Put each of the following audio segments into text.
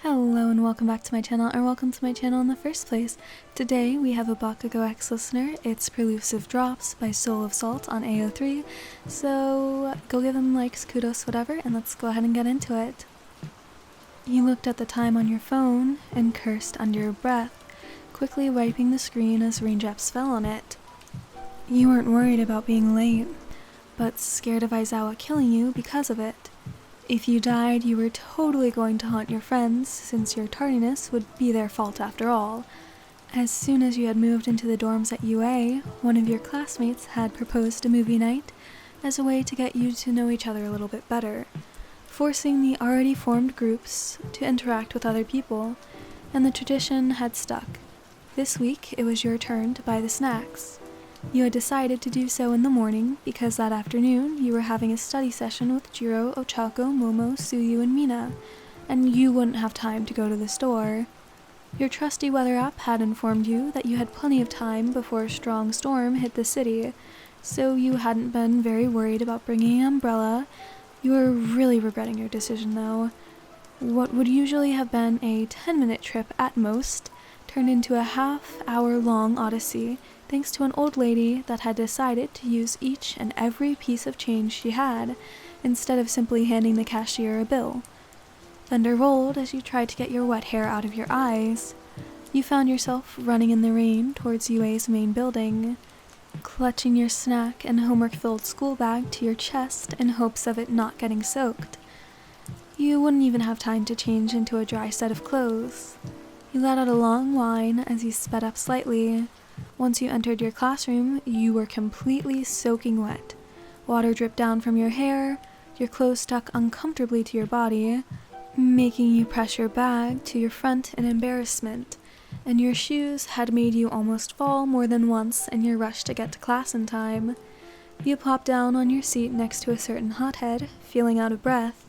Hello and welcome back to my channel, or welcome to my channel in the first place. Today we have a Bakugou X listener. It's Prelusive Drops by Soul of Salt on AO3. So go give them likes, kudos, whatever, and let's go ahead and get into it. You looked at the time on your phone and cursed under your breath, quickly wiping the screen as raindrops fell on it. You weren't worried about being late, but scared of Aizawa killing you because of it. If you died, you were totally going to haunt your friends, since your tardiness would be their fault after all. As soon as you had moved into the dorms at UA, one of your classmates had proposed a movie night as a way to get you to know each other a little bit better, forcing the already formed groups to interact with other people, and the tradition had stuck. This week, it was your turn to buy the snacks. You had decided to do so in the morning because that afternoon you were having a study session with Jiro, Ochako, Momo, Suyu, and Mina, and you wouldn't have time to go to the store. Your trusty weather app had informed you that you had plenty of time before a strong storm hit the city, so you hadn't been very worried about bringing an umbrella. You were really regretting your decision though. What would usually have been a 10-minute trip at most turned into a half-hour-long odyssey, thanks to an old lady that had decided to use each and every piece of change she had, instead of simply handing the cashier a bill. Thunder rolled as you tried to get your wet hair out of your eyes. You found yourself running in the rain towards UA's main building, clutching your snack and homework-filled school bag to your chest in hopes of it not getting soaked. You wouldn't even have time to change into a dry set of clothes. You let out a long whine as you sped up slightly. Once you entered your classroom, you were completely soaking wet. Water dripped down from your hair, your clothes stuck uncomfortably to your body, making you press your bag to your front in embarrassment, and your shoes had made you almost fall more than once in your rush to get to class in time. You plopped down on your seat next to a certain hothead, feeling out of breath.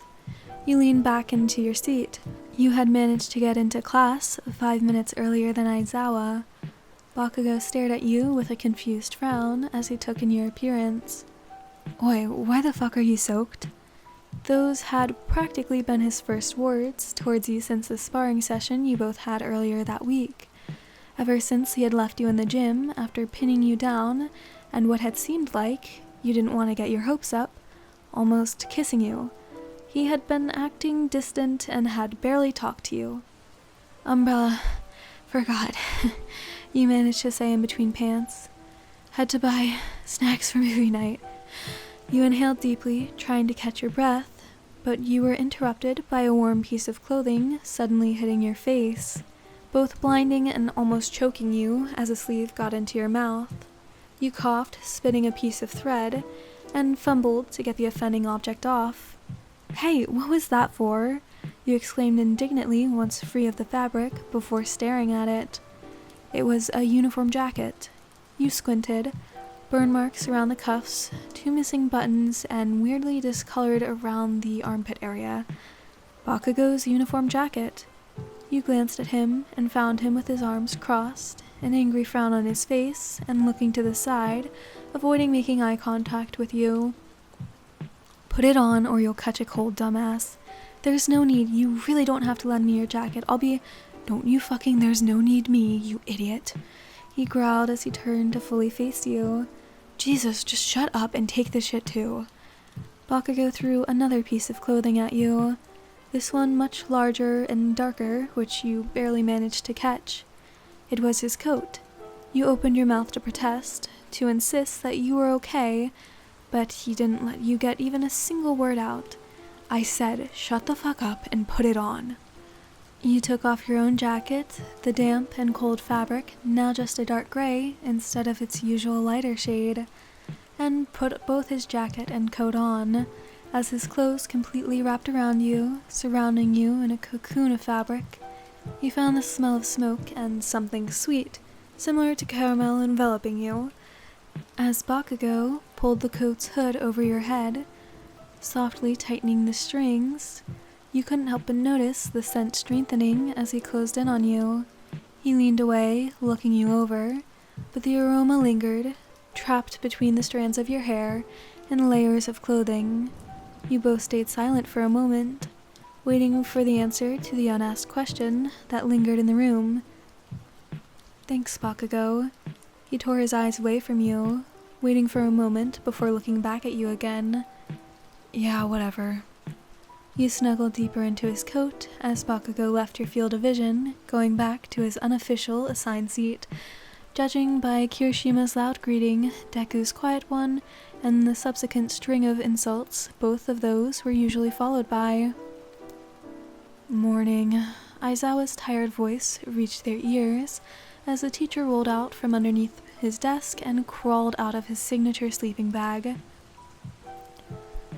You leaned back into your seat. You had managed to get into class 5 minutes earlier than Aizawa. Bakugou stared at you with a confused frown as he took in your appearance. "Oi, why the fuck are you soaked?" Those had practically been his first words towards you since the sparring session you both had earlier that week. Ever since he had left you in the gym after pinning you down and what had seemed like, you didn't want to get your hopes up, almost kissing you, he had been acting distant and had barely talked to you. "Umbrella, forgot," you managed to say in between pants. "Had to buy snacks for movie night." You inhaled deeply, trying to catch your breath, but you were interrupted by a warm piece of clothing suddenly hitting your face, both blinding and almost choking you as a sleeve got into your mouth. You coughed, spitting a piece of thread, and fumbled to get the offending object off. "Hey, what was that for?" you exclaimed indignantly once free of the fabric, before staring at it. It was a uniform jacket. You squinted. Burn marks around the cuffs, 2 missing buttons, and weirdly discolored around the armpit area. Bakugou's uniform jacket. You glanced at him and found him with his arms crossed, an angry frown on his face, and looking to the side, avoiding making eye contact with you. "Put it on or you'll catch a cold, dumbass. There's no need, you really don't have to lend me your jacket. Don't you fucking there's no need me, you idiot," he growled as he turned to fully face you. "Jesus, just shut up and take this shit too." Bakugou threw another piece of clothing at you, this one much larger and darker, which you barely managed to catch. It was his coat. You opened your mouth to protest, to insist that you were okay, but he didn't let you get even a single word out. "I said, shut the fuck up and put it on." You took off your own jacket, the damp and cold fabric, now just a dark gray instead of its usual lighter shade, and put both his jacket and coat on, as his clothes completely wrapped around you, surrounding you in a cocoon of fabric. You found the smell of smoke and something sweet, similar to caramel, enveloping you, as Bakugou pulled the coat's hood over your head, softly tightening the strings. You couldn't help but notice the scent strengthening as he closed in on you. He leaned away, looking you over, but the aroma lingered, trapped between the strands of your hair and layers of clothing. You both stayed silent for a moment. waiting for the answer to the unasked question that lingered in the room. "Thanks, Bakugou." He tore his eyes away from you, waiting for a moment before looking back at you again. "Yeah, whatever." You snuggled deeper into his coat as Bakugou left your field of vision, going back to his unofficial assigned seat. Judging by Kirishima's loud greeting, Deku's quiet one, and the subsequent string of insults, both of those were usually followed by "Morning." Aizawa's tired voice reached their ears as the teacher rolled out from underneath his desk and crawled out of his signature sleeping bag.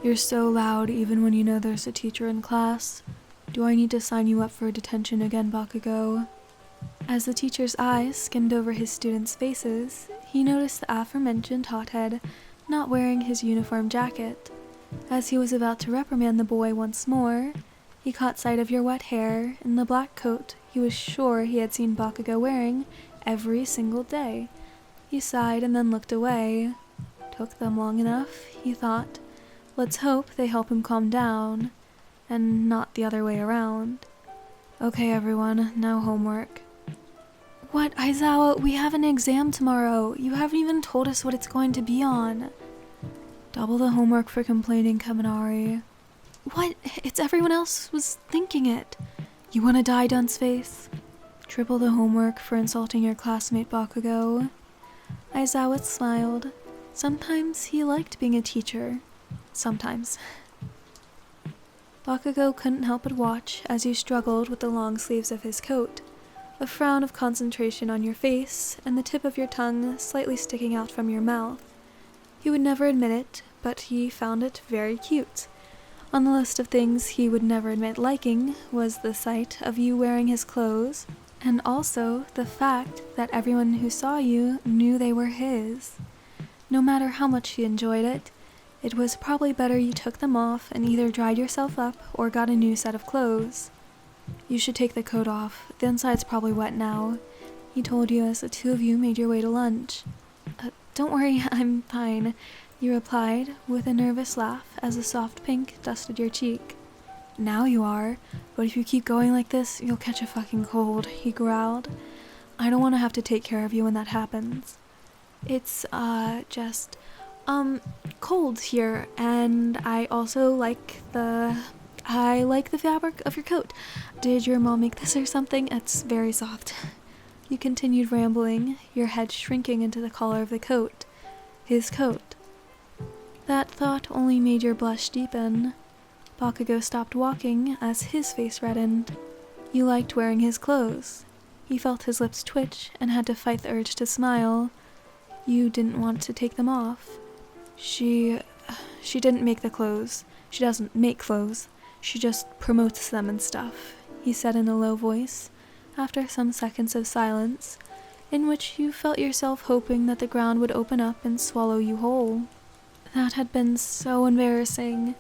"You're so loud even when you know there's a teacher in class. Do I need to sign you up for detention again, Bakugou?" As the teacher's eyes skimmed over his students' faces, he noticed the aforementioned hothead not wearing his uniform jacket. As he was about to reprimand the boy once more, he caught sight of your wet hair in the black coat he was sure he had seen Bakugou wearing every single day. He sighed and then looked away. Took them long enough, he thought. Let's hope they help him calm down, and not the other way around. "Okay, everyone, now homework." "What, Aizawa? We have an exam tomorrow. You haven't even told us what it's going to be on." "Double the homework for complaining, Kaminari." "What? It's everyone else was thinking it." "You wanna die, dunce face?" "Triple the homework for insulting your classmate, Bakugou." Aizawa smiled. Sometimes he liked being a teacher. Sometimes. Bakugou couldn't help but watch as you struggled with the long sleeves of his coat, a frown of concentration on your face, and the tip of your tongue slightly sticking out from your mouth. He would never admit it, but he found it very cute. On the list of things he would never admit liking was the sight of you wearing his clothes, and also the fact that everyone who saw you knew they were his. No matter how much he enjoyed it, it was probably better you took them off and either dried yourself up or got a new set of clothes. "You should take the coat off. The inside's probably wet now," he told you as the two of you made your way to lunch. Don't worry, I'm fine," you replied with a nervous laugh as a soft pink dusted your cheek. "Now you are, but if you keep going like this, you'll catch a fucking cold," he growled. "I don't want to have to take care of you when that happens." "It's, just, cold here, and I also like the fabric of your coat. Did your mom make this or something? It's very soft." You continued rambling, your head shrinking into the collar of the coat. His coat. That thought only made your blush deepen. Bakugou stopped walking as his face reddened. You liked wearing his clothes. He felt his lips twitch and had to fight the urge to smile. You didn't want to take them off. She didn't make the clothes. She doesn't make clothes. She just promotes them and stuff," he said in a low voice, after some seconds of silence, in which you felt yourself hoping that the ground would open up and swallow you whole. That had been so embarrassing.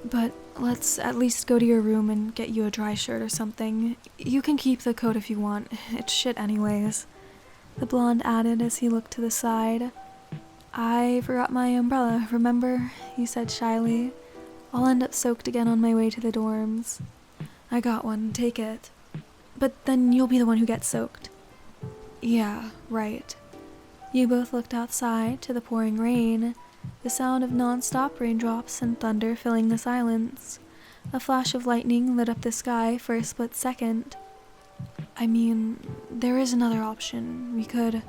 "But let's at least go to your room and get you a dry shirt or something. You can keep the coat if you want. It's shit anyways," the blonde added as he looked to the side. "I forgot my umbrella, remember?" you said shyly. "I'll end up soaked again on my way to the dorms." "I got one, take it." "But then you'll be the one who gets soaked." "Yeah, right." You both looked outside to the pouring rain, the sound of non-stop raindrops and thunder filling the silence. A flash of lightning lit up the sky for a split second. "I mean, there is another option. We could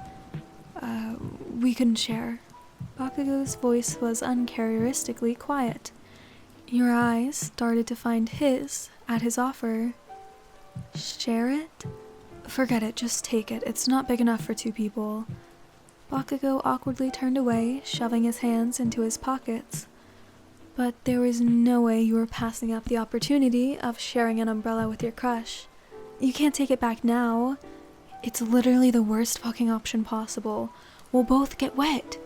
share." Bakugou's voice was uncharacteristically quiet. Your eyes started to find his at his offer. "Share it? Forget it, just take it. It's not big enough for two people." Bakugou awkwardly turned away, shoving his hands into his pockets. But there was no way you were passing up the opportunity of sharing an umbrella with your crush. You can't take it back now. It's literally the worst fucking option possible. We'll both get wet.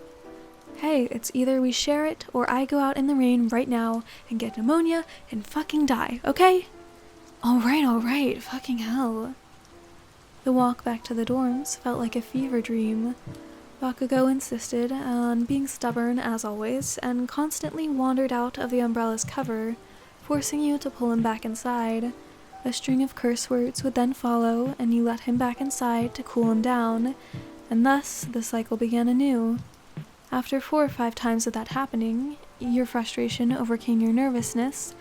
Hey, it's either we share it or I go out in the rain right now and get pneumonia and fucking die, okay? Alright, fucking hell. The walk back to the dorms felt like a fever dream. Bakugou insisted on being stubborn as always and constantly wandered out of the umbrella's cover, forcing you to pull him back inside. A string of curse words would then follow, and you let him back inside to cool him down, and thus the cycle began anew. After 4 or 5 times of that happening, your frustration overcame your nervousness,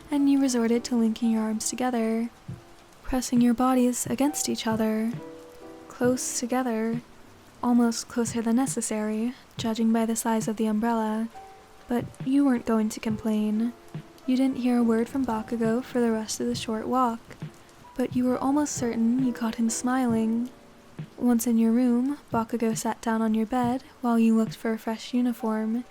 and you resorted to linking your arms together, pressing your bodies against each other, close together, almost closer than necessary, judging by the size of the umbrella. But you weren't going to complain. You didn't hear a word from Bakugou for the rest of the short walk, but you were almost certain you caught him smiling. Once in your room, Bakugou sat down on your bed while you looked for a fresh uniform.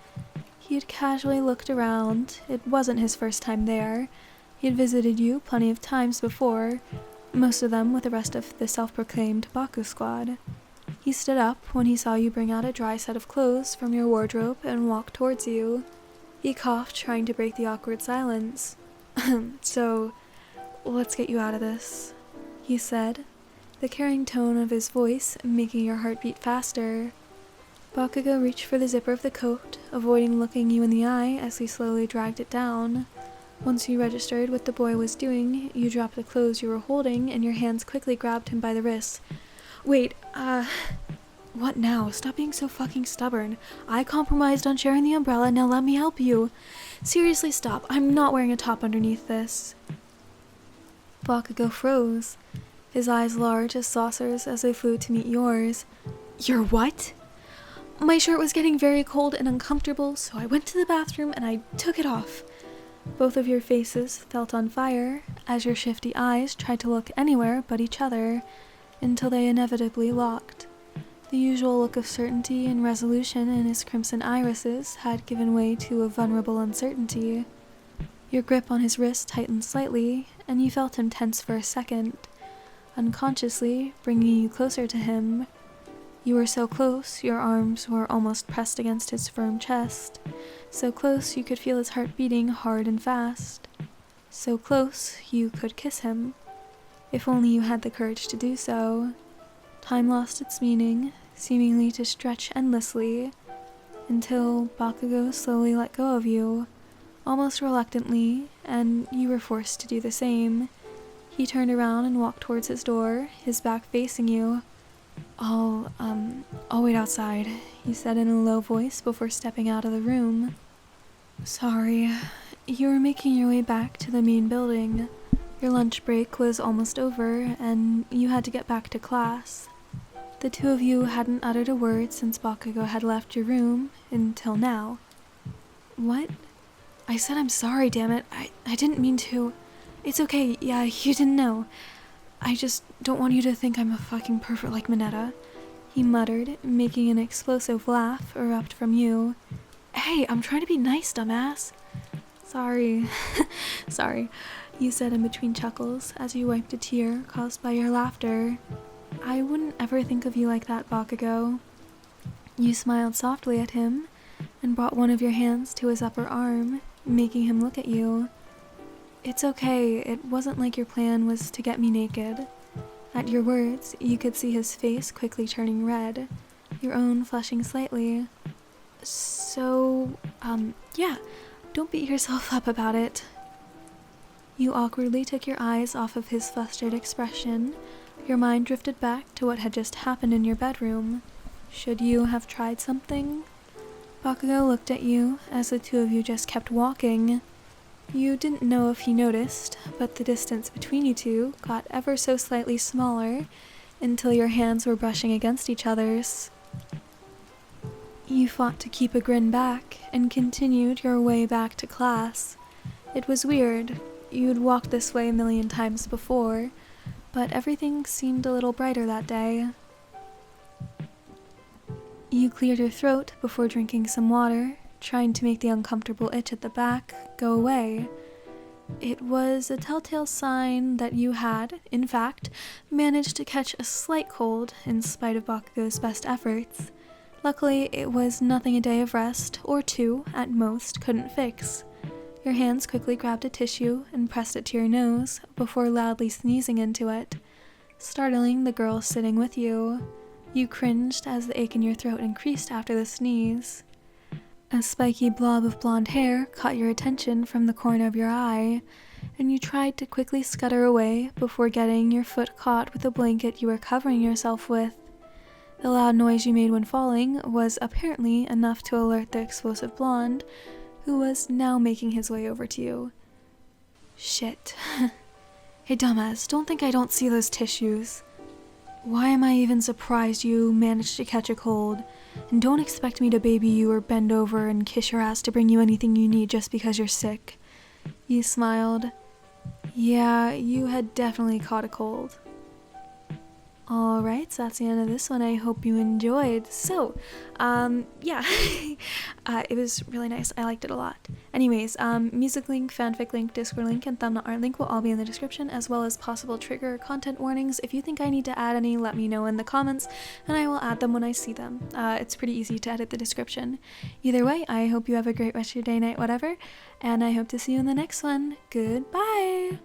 He had casually looked around. It wasn't his first time there. He had visited you plenty of times before, most of them with the rest of the self-proclaimed Baku squad. He stood up when he saw you bring out a dry set of clothes from your wardrobe and walk towards you. He coughed, trying to break the awkward silence. So, let's get you out of this, he said, the carrying tone of his voice making your heart beat faster. Bakugou reached for the zipper of the coat, avoiding looking you in the eye as he slowly dragged it down. Once you registered what the boy was doing, you dropped the clothes you were holding and your hands quickly grabbed him by the wrists. Wait, what now? Stop being so fucking stubborn. I compromised on sharing the umbrella, now let me help you. Seriously, stop. I'm not wearing a top underneath this. Bakugou froze, his eyes large as saucers as they flew to meet yours. Your what? My shirt was getting very cold and uncomfortable, so I went to the bathroom and I took it off. Both of your faces felt on fire as your shifty eyes tried to look anywhere but each other, until they inevitably locked. The usual look of certainty and resolution in his crimson irises had given way to a vulnerable uncertainty. Your grip on his wrist tightened slightly, and you felt him tense for a second, unconsciously bringing you closer to him. You were so close, your arms were almost pressed against his firm chest, so close you could feel his heart beating hard and fast, so close you could kiss him. If only you had the courage to do so. Time lost its meaning, seemingly to stretch endlessly, until Bakugou slowly let go of you, almost reluctantly, and you were forced to do the same. He turned around and walked towards his door, his back facing you. I'll wait outside, he said in a low voice before stepping out of the room. Sorry, you were making your way back to the main building. Your lunch break was almost over, and you had to get back to class. The two of you hadn't uttered a word since Bakugou had left your room, until now. What? I said I'm sorry, damn it. I didn't mean to. It's okay, yeah, you didn't know. I just don't want you to think I'm a fucking pervert like Mineta, he muttered, making an explosive laugh erupt from you. Hey, I'm trying to be nice, dumbass. Sorry. Sorry, you said in between chuckles as you wiped a tear caused by your laughter. I wouldn't ever think of you like that, Bakugou. You smiled softly at him and brought one of your hands to his upper arm, making him look at you. It's okay, it wasn't like your plan was to get me naked. At your words, you could see his face quickly turning red, your own flushing slightly. So, yeah, don't beat yourself up about it. You awkwardly took your eyes off of his flustered expression. Your mind drifted back to what had just happened in your bedroom. Should you have tried something? Bakugou looked at you as the two of you just kept walking. You didn't know if he noticed, but the distance between you two got ever so slightly smaller until your hands were brushing against each other's. You fought to keep a grin back and continued your way back to class. It was weird. You'd walked this way a million times before, but everything seemed a little brighter that day. You cleared your throat before drinking some water, trying to make the uncomfortable itch at the back go away. It was a telltale sign that you had, in fact, managed to catch a slight cold in spite of Bakugou's best efforts. Luckily, it was nothing a day of rest, or 2 at most, couldn't fix. Your hands quickly grabbed a tissue and pressed it to your nose before loudly sneezing into it, startling the girl sitting with you. You cringed as the ache in your throat increased after the sneeze. A spiky blob of blonde hair caught your attention from the corner of your eye, and you tried to quickly scutter away before getting your foot caught with the blanket you were covering yourself with. The loud noise you made when falling was apparently enough to alert the explosive blonde, who was now making his way over to you. Shit. Hey dumbass, don't think I don't see those tissues. Why am I even surprised you managed to catch a cold? And don't expect me to baby you or bend over and kiss your ass to bring you anything you need just because you're sick. You smiled. Yeah, you had definitely caught a cold. Alright, so that's the end of this one. I hope you enjoyed. So, yeah, it was really nice. I liked it a lot. Anyways, music link, fanfic link, Discord link, and thumbnail art link will all be in the description, as well as possible trigger content warnings. If you think I need to add any, let me know in the comments, and I will add them when I see them. It's pretty easy to edit the description. Either way, I hope you have a great rest of your day, night, whatever, and I hope to see you in the next one. Goodbye!